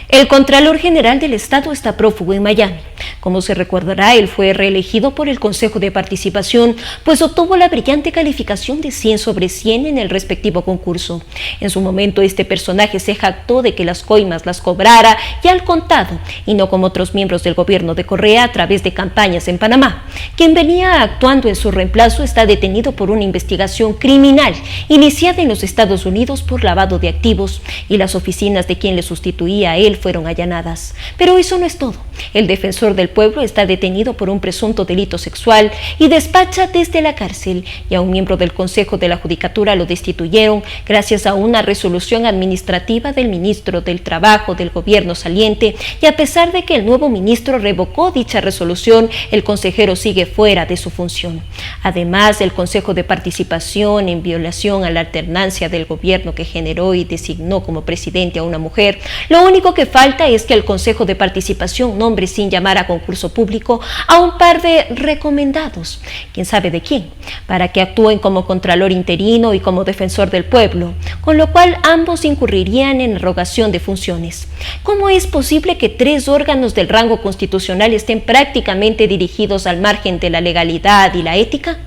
El Contralor General del Estado está prófugo en Miami. Como se recordará, él fue reelegido por el Consejo de Participación, pues obtuvo la brillante calificación de 100 sobre 100 en el respectivo concurso. En su momento, este personaje se jactó de que las coimas las cobrara ya al contado, y no como otros miembros del gobierno de Correa a través de campañas en Panamá. Quien venía actuando en su reemplazo está detenido por una investigación criminal iniciada en los Estados Unidos por lavado de activos, y las oficinas de quien le sustituía a él fueron allanadas. Pero eso no es todo. El defensor del del Pueblo está detenido por un presunto delito sexual y despacha desde la cárcel, y a un miembro del Consejo de la Judicatura lo destituyeron gracias a una resolución administrativa del ministro del Trabajo del gobierno saliente, y a pesar de que el nuevo ministro revocó dicha resolución, el consejero sigue fuera de su función. Además, el Consejo de Participación, en violación a la alternancia del gobierno que generó y designó como presidente a una mujer, lo único que falta es que el Consejo de Participación nombre sin llamar a concurso público a un par de recomendados, quién sabe de quién, para que actúen como contralor interino y como defensor del pueblo, con lo cual ambos incurrirían en arrogación de funciones. ¿Cómo es posible que 3 órganos del rango constitucional estén prácticamente dirigidos al margen de la legalidad y la ética?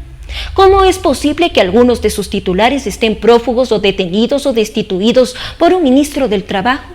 ¿Cómo es posible que algunos de sus titulares estén prófugos o detenidos o destituidos por un ministro del Trabajo?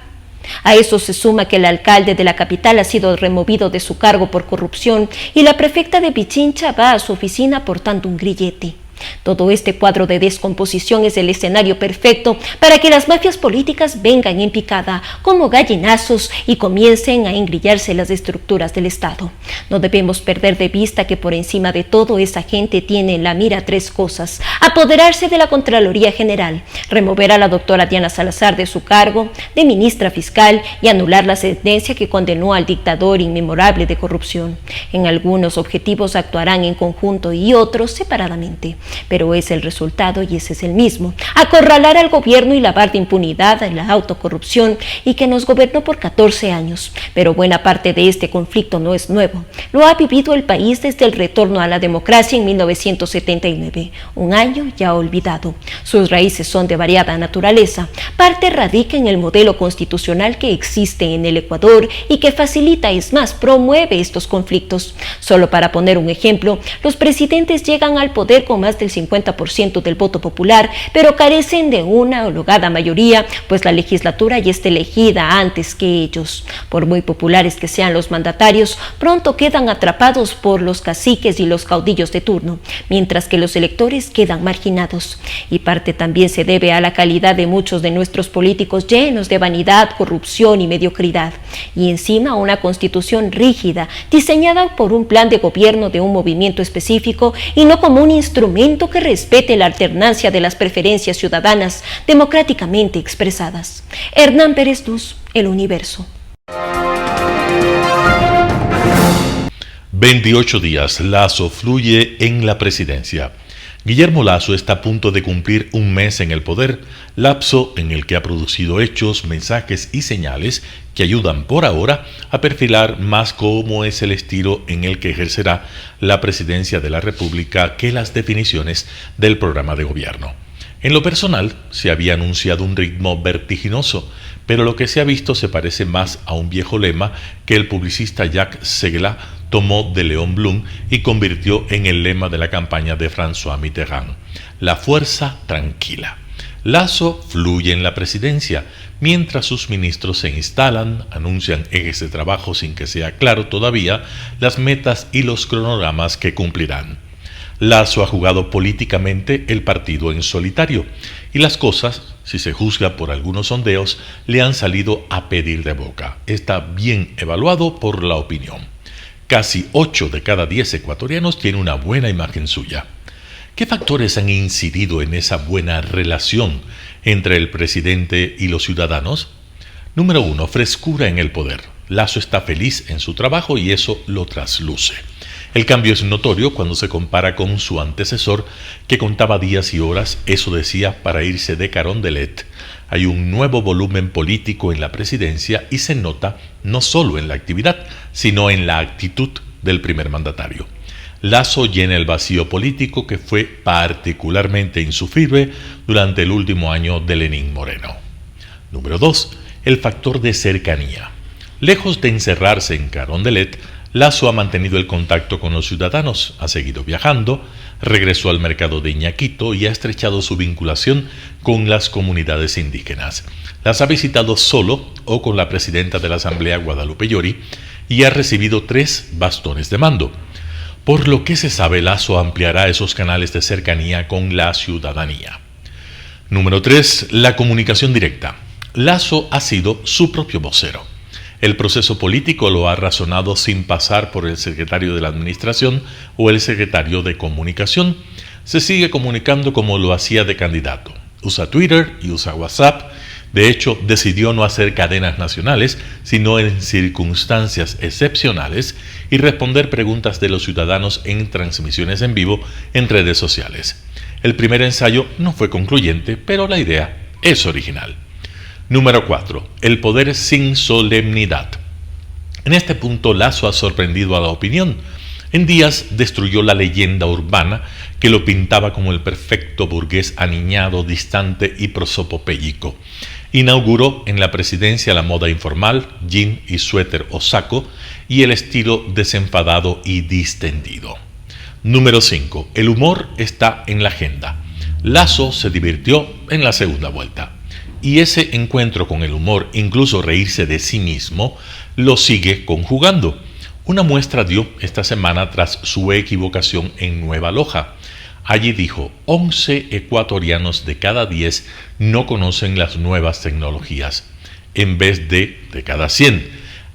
A eso se suma que el alcalde de la capital ha sido removido de su cargo por corrupción y la prefecta de Pichincha va a su oficina portando un grillete. Todo este cuadro de descomposición es el escenario perfecto para que las mafias políticas vengan en picada como gallinazos y comiencen a engrillarse las estructuras del Estado. No debemos perder de vista que por encima de todo esa gente tiene en la mira 3 cosas: apoderarse de la Contraloría General, remover a la doctora Diana Salazar de su cargo de ministra fiscal y anular la sentencia que condenó al dictador inmemorable de corrupción. En algunos objetivos actuarán en conjunto y otros separadamente, pero es el resultado y ese es el mismo: acorralar al gobierno y lavar de impunidad a la autocorrupción y que nos gobernó por 14 años. Pero buena parte de este conflicto no es nuevo. Lo ha vivido el país desde el retorno a la democracia en 1979, un año ya olvidado. Sus raíces son de variada naturaleza. Parte radica en el modelo constitucional que existe en el Ecuador y que facilita, es más, promueve estos conflictos. Solo para poner un ejemplo, los presidentes llegan al poder con más del 50% del voto popular, pero carecen de una holgada mayoría, pues la legislatura ya está elegida antes que ellos. Por muy populares que sean los mandatarios, pronto quedan atrapados por los caciques y los caudillos de turno, mientras que los electores quedan marginados. Y parte también se debe a la calidad de muchos de nuestros políticos llenos de vanidad, corrupción y mediocridad. Y encima una constitución rígida, diseñada por un plan de gobierno de un movimiento específico y no como un instrumento que respete la alternancia de las preferencias ciudadanas democráticamente expresadas. Hernán Pérez Duz, El Universo. 28 días, Lasso fluye en la presidencia. Guillermo Lasso está a punto de cumplir un mes en el poder, lapso en el que ha producido hechos, mensajes y señales que ayudan por ahora a perfilar más cómo es el estilo en el que ejercerá la presidencia de la República que las definiciones del programa de gobierno. En lo personal, se había anunciado un ritmo vertiginoso, pero lo que se ha visto se parece más a un viejo lema que el publicista Jacques Seguela tomó de Léon Blum y convirtió en el lema de la campaña de François Mitterrand: la fuerza tranquila. Lasso fluye en la presidencia, mientras sus ministros se instalan, anuncian ejes de trabajo sin que sea claro todavía las metas y los cronogramas que cumplirán. Lasso ha jugado políticamente el partido en solitario, y las cosas, si se juzga por algunos sondeos, le han salido a pedir de boca. Está bien evaluado por la opinión. Casi 8 de cada 10 ecuatorianos tienen una buena imagen suya. ¿Qué factores han incidido en esa buena relación entre el presidente y los ciudadanos? Número 1, frescura en el poder. Lasso está feliz en su trabajo y eso lo trasluce. El cambio es notorio cuando se compara con su antecesor, que contaba días y horas, eso decía, para irse de Carondelet. Hay un nuevo volumen político en la presidencia y se nota no solo en la actividad, sino en la actitud del primer mandatario. Lasso llena el vacío político que fue particularmente insufrible durante el último año de Lenín Moreno. Número 2. El factor de cercanía. Lejos de encerrarse en Carondelet, Lasso ha mantenido el contacto con los ciudadanos, ha seguido viajando, regresó al mercado de Iñaquito y ha estrechado su vinculación con las comunidades indígenas. Las ha visitado solo o con la presidenta de la Asamblea, Guadalupe Llori, y ha recibido 3 bastones de mando. Por lo que se sabe, Lasso ampliará esos canales de cercanía con la ciudadanía. Número 3. La comunicación directa. Lasso ha sido su propio vocero. El proceso político lo ha razonado sin pasar por el secretario de la Administración o el secretario de Comunicación. Se sigue comunicando como lo hacía de candidato. Usa Twitter y usa WhatsApp. De hecho, decidió no hacer cadenas nacionales, sino en circunstancias excepcionales, y responder preguntas de los ciudadanos en transmisiones en vivo en redes sociales. El primer ensayo no fue concluyente, pero la idea es original. Número 4. El poder sin solemnidad. En este punto, Lasso ha sorprendido a la opinión. En días destruyó la leyenda urbana que lo pintaba como el perfecto burgués aniñado, distante y prosopopéyico. Inauguró en la presidencia la moda informal, jean y suéter o saco, y el estilo desenfadado y distendido. Número 5. El humor está en la agenda. Lasso se divirtió en la segunda vuelta. Y ese encuentro con el humor, incluso reírse de sí mismo, lo sigue conjugando. Una muestra dio esta semana tras su equivocación en Nueva Loja. Allí dijo, 11 ecuatorianos de cada 10 no conocen las nuevas tecnologías, en vez de cada 100.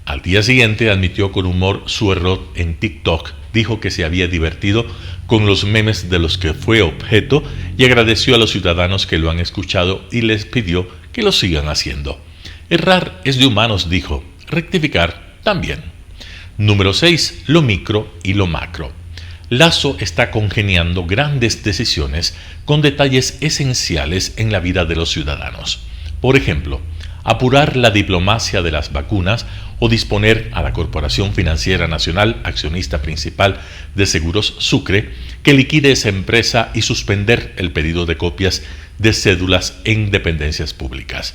Al día siguiente admitió con humor su error en TikTok, dijo que se había divertido con los memes de los que fue objeto y agradeció a los ciudadanos que lo han escuchado y les pidió que lo sigan haciendo. Errar es de humanos, dijo, rectificar también. Número 6. Lo micro y lo macro. Lasso está congeniando grandes decisiones con detalles esenciales en la vida de los ciudadanos. Por ejemplo, apurar la diplomacia de las vacunas o disponer a la Corporación Financiera Nacional, accionista principal de Seguros Sucre, que liquide esa empresa y suspender el pedido de copias de cédulas en dependencias públicas.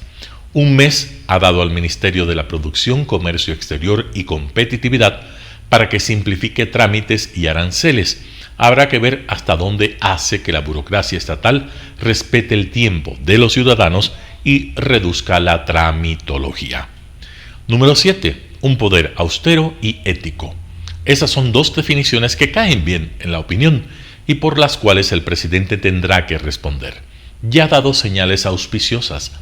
Un mes ha dado al Ministerio de la Producción, Comercio Exterior y Competitividad para que simplifique trámites y aranceles. Habrá que ver hasta dónde hace que la burocracia estatal respete el tiempo de los ciudadanos y reduzca la tramitología. Número 7. Un poder austero y ético. Esas son dos definiciones que caen bien en la opinión y por las cuales el presidente tendrá que responder. Ya ha dado señales auspiciosas.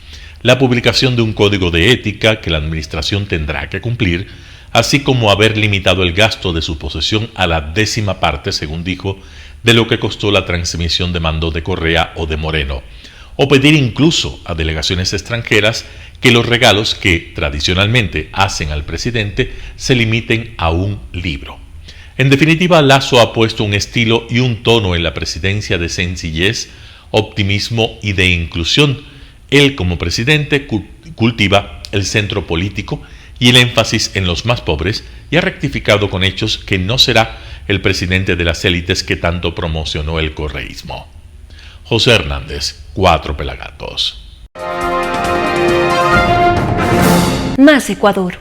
La publicación de un código de ética que la administración tendrá que cumplir, así como haber limitado el gasto de su posesión a la 10ª parte, según dijo, de lo que costó la transmisión de mando de Correa o de Moreno, o pedir incluso a delegaciones extranjeras que los regalos que tradicionalmente hacen al presidente se limiten a un libro. En definitiva, Lasso ha puesto un estilo y un tono en la presidencia de sencillez, optimismo y de inclusión. Él, como presidente, cultiva el centro político y el énfasis en los más pobres, y ha rectificado con hechos que no será el presidente de las élites que tanto promocionó el correísmo. José Hernández, 4 Pelagatos. Más Ecuador.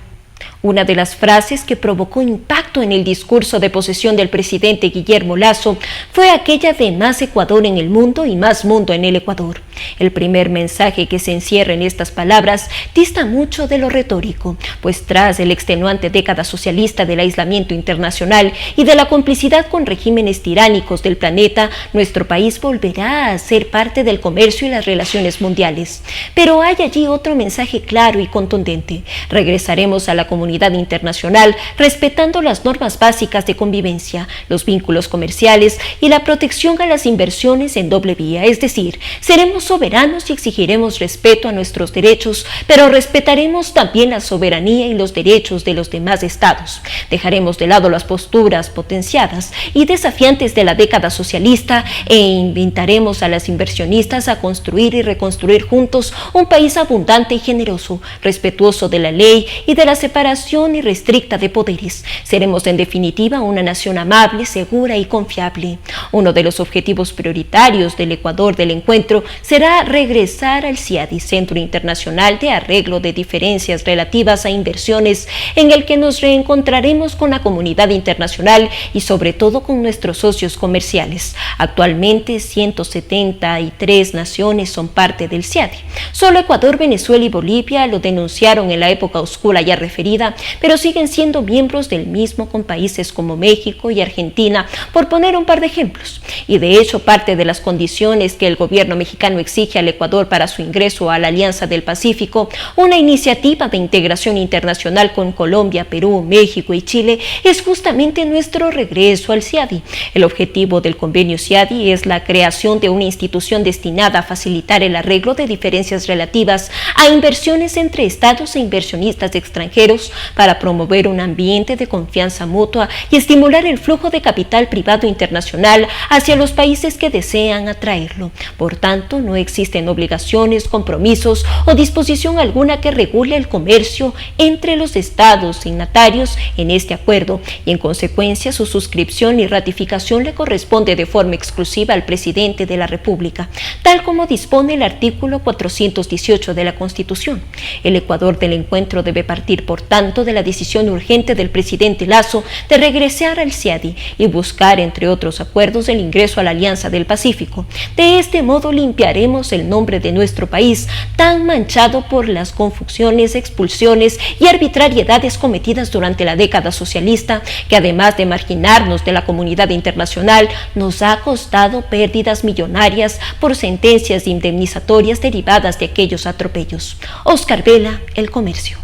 Una de las frases que provocó impacto en el discurso de posesión del presidente Guillermo Lasso fue aquella de más Ecuador en el mundo y más mundo en el Ecuador. El primer mensaje que se encierra en estas palabras dista mucho de lo retórico, pues tras la extenuante década socialista del aislamiento internacional y de la complicidad con regímenes tiránicos del planeta, nuestro país volverá a ser parte del comercio y las relaciones mundiales. Pero hay allí otro mensaje claro y contundente. Regresaremos a la comunidad internacional respetando las normas básicas de convivencia, los vínculos comerciales y la protección a las inversiones en doble vía, es decir, seremos soberanos y exigiremos respeto a nuestros derechos, pero respetaremos también la soberanía y los derechos de los demás estados. Dejaremos de lado las posturas potenciadas y desafiantes de la década socialista e invitaremos a las inversionistas a construir y reconstruir juntos un país abundante y generoso, respetuoso de la ley y de la separación irrestricta de poderes. Seremos en definitiva una nación amable, segura y confiable. Uno de los objetivos prioritarios del Ecuador del encuentro será regresar al CIADI, Centro Internacional de Arreglo de Diferencias Relativas a Inversiones, en el que nos reencontraremos con la comunidad internacional y sobre todo con nuestros socios comerciales. Actualmente 173 naciones son parte del CIADI. Solo Ecuador, Venezuela y Bolivia lo denunciaron en la época oscura ya referida República, pero siguen siendo miembros del mismo con países como México y Argentina, por poner un par de ejemplos. Y de hecho, parte de las condiciones que el gobierno mexicano exige al Ecuador para su ingreso a la Alianza del Pacífico, una iniciativa de integración internacional con Colombia, Perú, México y Chile, es justamente nuestro regreso al CIADI. El objetivo del convenio CIADI es la creación de una institución destinada a facilitar el arreglo de diferencias relativas a inversiones entre estados e inversionistas extranjeros para promover un ambiente de confianza mutua y estimular el flujo de capital privado internacional hacia los países que desean atraerlo. Por tanto, no existen obligaciones, compromisos o disposición alguna que regule el comercio entre los estados signatarios en este acuerdo, y en consecuencia su suscripción y ratificación le corresponde de forma exclusiva al presidente de la República, tal como dispone el artículo 418 de la Constitución. El Ecuador del encuentro debe partir, por tanto, de la decisión urgente del presidente Lasso de regresar al CIADI y buscar, entre otros acuerdos, el ingreso a la Alianza del Pacífico. De este modo limpiaremos el nombre de nuestro país, tan manchado por las confusiones, expulsiones y arbitrariedades cometidas durante la década socialista, que además de marginarnos de la comunidad internacional, nos ha costado pérdidas millonarias por sentencias indemnizatorias derivadas de aquellos atropellos. Oscar Vela, El Comercio.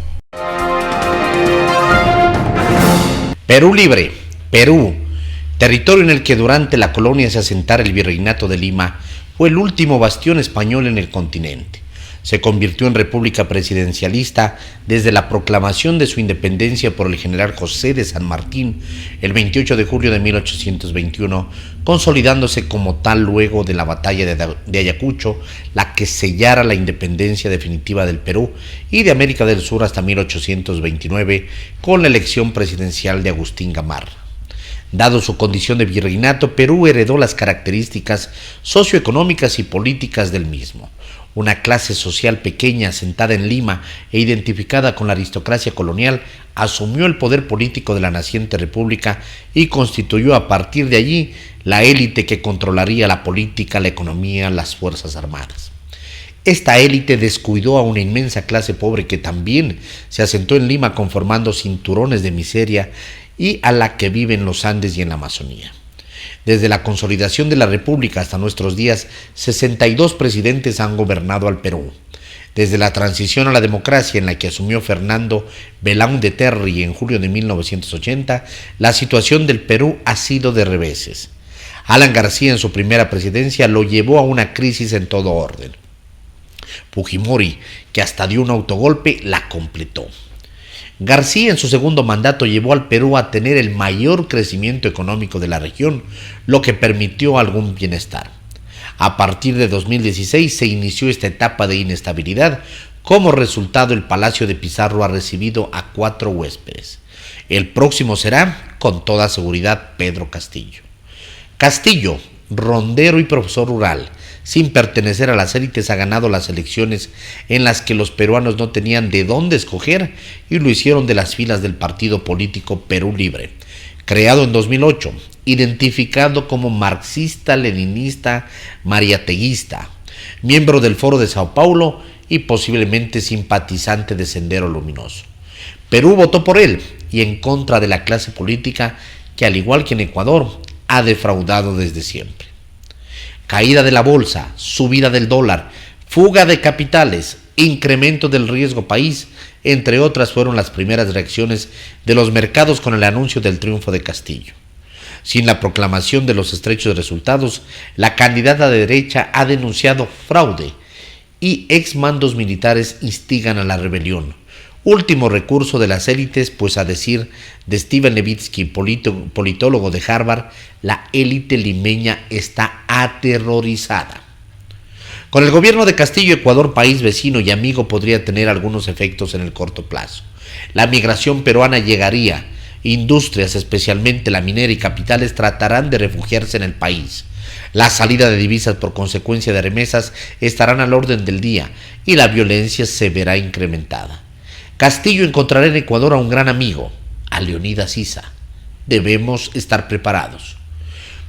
Perú libre. Perú, territorio en el que durante la colonia se asentara el Virreinato de Lima, fue el último bastión español en el continente. Se convirtió en república presidencialista desde la proclamación de su independencia por el general José de San Martín el 28 de julio de 1821, consolidándose como tal luego de la batalla de Ayacucho, la que sellara la independencia definitiva del Perú y de América del Sur hasta 1829, con la elección presidencial de Agustín Gamarra. Dado su condición de virreinato, Perú heredó las características socioeconómicas y políticas del mismo. Una clase social pequeña, asentada en Lima e identificada con la aristocracia colonial, asumió el poder político de la naciente república y constituyó a partir de allí la élite que controlaría la política, la economía, las fuerzas armadas. Esta élite descuidó a una inmensa clase pobre que también se asentó en Lima, conformando cinturones de miseria y a la que vive en los Andes y en la Amazonía. Desde la consolidación de la República hasta nuestros días, 62 presidentes han gobernado al Perú. Desde la transición a la democracia en la que asumió Fernando Belaúnde Terry en julio de 1980, la situación del Perú ha sido de reveses. Alan García en su primera presidencia lo llevó a una crisis en todo orden. Fujimori, que hasta dio un autogolpe, la completó. García en su segundo mandato llevó al Perú a tener el mayor crecimiento económico de la región, lo que permitió algún bienestar. A partir de 2016 se inició esta etapa de inestabilidad. Como resultado, el Palacio de Pizarro ha recibido a 4 huéspedes. El próximo será, con toda seguridad, Pedro Castillo. Castillo, rondero y profesor rural, sin pertenecer a las élites, ha ganado las elecciones en las que los peruanos no tenían de dónde escoger y lo hicieron de las filas del partido político Perú Libre, creado en 2008, identificado como marxista-leninista mariateguista, miembro del Foro de Sao Paulo y posiblemente simpatizante de Sendero Luminoso. Perú votó por él y en contra de la clase política que, al igual que en Ecuador, ha defraudado desde siempre. Caída de la bolsa, subida del dólar, fuga de capitales, incremento del riesgo país, entre otras fueron las primeras reacciones de los mercados con el anuncio del triunfo de Castillo. Sin la proclamación de los estrechos resultados, la candidata de derecha ha denunciado fraude y exmandos militares instigan a la rebelión. Último recurso de las élites, pues a decir de Steven Levitsky, politólogo de Harvard, la élite limeña está aterrorizada. Con el gobierno de Castillo, Ecuador, país vecino y amigo, podría tener algunos efectos en el corto plazo. La migración peruana llegaría, industrias, especialmente la minera y capitales, tratarán de refugiarse en el país. La salida de divisas por consecuencia de remesas estarán al orden del día y la violencia se verá incrementada. Castillo encontrará en Ecuador a un gran amigo, a Leonidas Issa. Debemos estar preparados.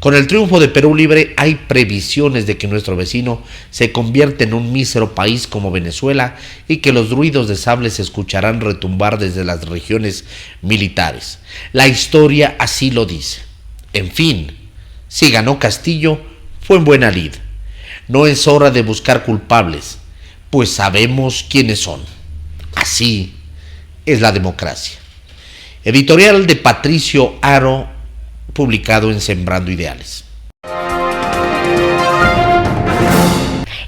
Con el triunfo de Perú Libre hay previsiones de que nuestro vecino se convierta en un mísero país como Venezuela y que los ruidos de sable se escucharán retumbar desde las regiones militares. La historia así lo dice. En fin, si ganó Castillo, fue en buena lid. No es hora de buscar culpables, pues sabemos quiénes son. Así es la democracia. Editorial de Patricio Haro, publicado en Sembrando Ideales.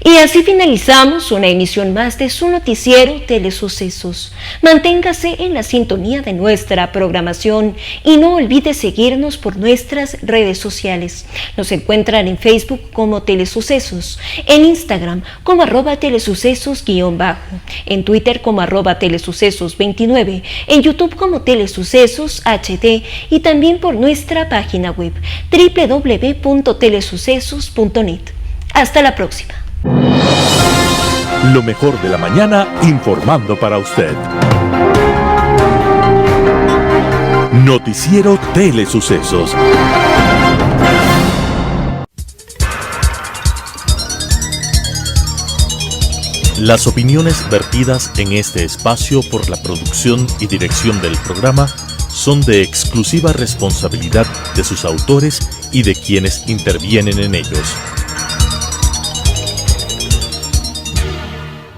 Y así finalizamos una emisión más de su noticiero Telesucesos. Manténgase en la sintonía de nuestra programación y no olvide seguirnos por nuestras redes sociales. Nos encuentran en Facebook como Telesucesos, en Instagram como @telesucesos_, en Twitter como @telesucesos29, en YouTube como Telesucesos HD y también por nuestra página web www.telesucesos.net. Hasta la próxima. Lo mejor de la mañana informando para usted. Noticiero Telesucesos. Las opiniones vertidas en este espacio por la producción y dirección del programa son de exclusiva responsabilidad de sus autores y de quienes intervienen en ellos.